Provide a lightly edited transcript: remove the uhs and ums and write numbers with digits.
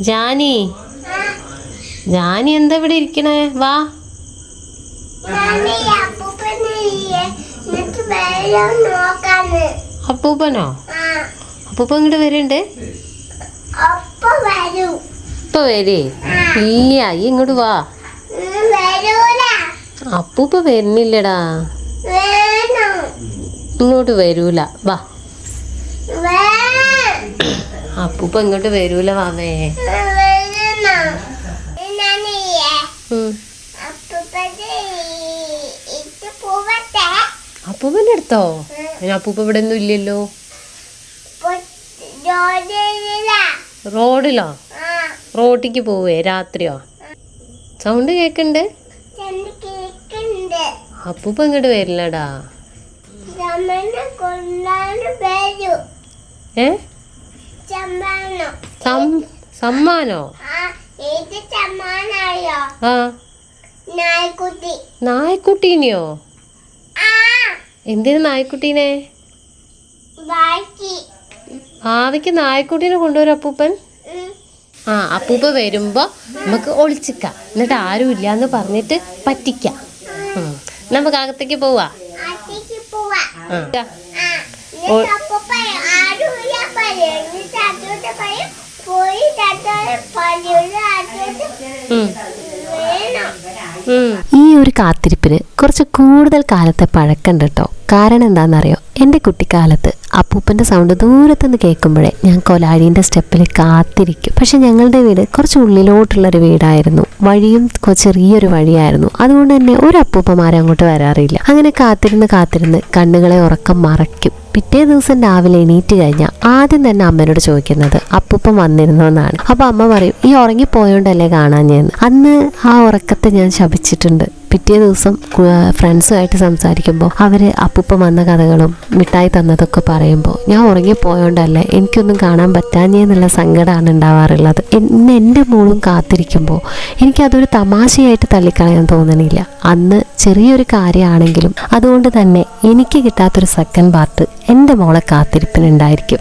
ജാനി ജാനി എന്താ ഇവിടെ ഇരിക്കണേ? വാ. അപ്പൂപ്പനോ? അപ്പൂപ്പ ഇങ്ങോട്ട് വരുന്നുണ്ട്. ഇപ്പൊ വരേ? ഇല്ല, ഈ ഇങ്ങോട്ട് വാ. അപ്പൂപ്പ വരുന്നില്ലടാ. ഇങ്ങോട്ട് വരൂല. വാ. അപ്പൂപ്പ ഇങ്ങോട്ട് വരൂല. വാവേ. അപ്പൂപ്പന്റെ അടുത്തോ? അപ്പൂപ്പ ഇവിടെ ഒന്നും ഇല്ലല്ലോ. റോഡിലോ? റോട്ടിക്ക് പോവേ? രാത്രിയോ? സൗണ്ട് കേക്കണ്ട്. അപ്പൂപ്പ ഇങ്ങോട്ട് വരില്ലടാ. ഏ? സമ്മാനോ? ആ, നായ്ക്കുട്ടീനെയോ? എന്തിനു നായ്ക്കുട്ടീനെ? ഭാവിക്ക് നായ്ക്കുട്ടീനെ കൊണ്ടുവരും അപ്പൂപ്പൻ. ആ, അപ്പൂപ്പ വരുമ്പോ നമുക്ക് ഒളിച്ചിക്കാം, എന്നിട്ട് ആരും ഇല്ലാന്ന് പറഞ്ഞിട്ട് പറ്റിക്കാം. നമുക്ക് അകത്തേക്ക് പോവാ. ഈ ഒരു കാത്തിരിപ്പിന് കുറച്ച് കൂടുതൽ കാലത്തെ പഴക്കമുണ്ട് കേട്ടോ. കാരണം എന്താണെന്നറിയോ? എൻ്റെ കുട്ടിക്കാലത്ത് അപ്പൂപ്പൻ്റെ സൗണ്ട് ദൂരത്തുനിന്ന് കേൾക്കുമ്പോഴേ ഞാൻ കൊലാഴീൻ്റെ സ്റ്റെപ്പിൽ കാത്തിരിക്കും. പക്ഷെ ഞങ്ങളുടെ വീട് കുറച്ച് ഉള്ളിലോട്ടുള്ളൊരു വീടായിരുന്നു. വഴിയും ചെറിയൊരു വഴിയായിരുന്നു. അതുകൊണ്ട് തന്നെ ഒരു അപ്പൂപ്പന്മാരും അങ്ങോട്ട് വരാറില്ല. അങ്ങനെ കാത്തിരുന്ന് കണ്ണുകളെ ഉറക്കം മറയ്ക്കും. പിറ്റേ ദിവസം രാവിലെ എണീറ്റ് കഴിഞ്ഞാൽ ആദ്യം തന്നെ അമ്മയോട് ചോദിക്കുന്നത് അപ്പൂപ്പൻ വന്നിരുന്നോ എന്നാണ്. അപ്പോൾ അമ്മ പറയും, ഈ ഉറങ്ങിപ്പോയോണ്ടല്ലേ കാണാഞ്ഞെന്ന്. അന്ന് ആ ഉറക്കത്തെ ഞാൻ ശപിച്ചിട്ടുണ്ട്. പിറ്റേ ദിവസം ഫ്രണ്ട്സുമായിട്ട് സംസാരിക്കുമ്പോൾ അവർ അപ്പൂപ്പൻ വന്ന കഥകളും മിഠായി തന്നതൊക്കെ പറയുമ്പോൾ ഞാൻ ഉറങ്ങിപ്പോയോണ്ടല്ലേ എനിക്കൊന്നും കാണാൻ പറ്റാഞ്ഞെന്നുള്ള സങ്കടമാണ് ഉണ്ടാവാറുള്ളത്. ഇന്ന് എൻ്റെ മോളും കാത്തിരിക്കുമ്പോൾ എനിക്കതൊരു തമാശയായിട്ട് തള്ളിക്കളയാൻ തോന്നണില്ല. അന്ന് ചെറിയൊരു കാര്യമാണെങ്കിലും അതുകൊണ്ട് തന്നെ എനിക്ക് കിട്ടാത്തൊരു സെക്കൻഡ് പാർട്ട് എൻ്റെ മോളെ കാത്തിരിപ്പിനുണ്ടായിരിക്കും.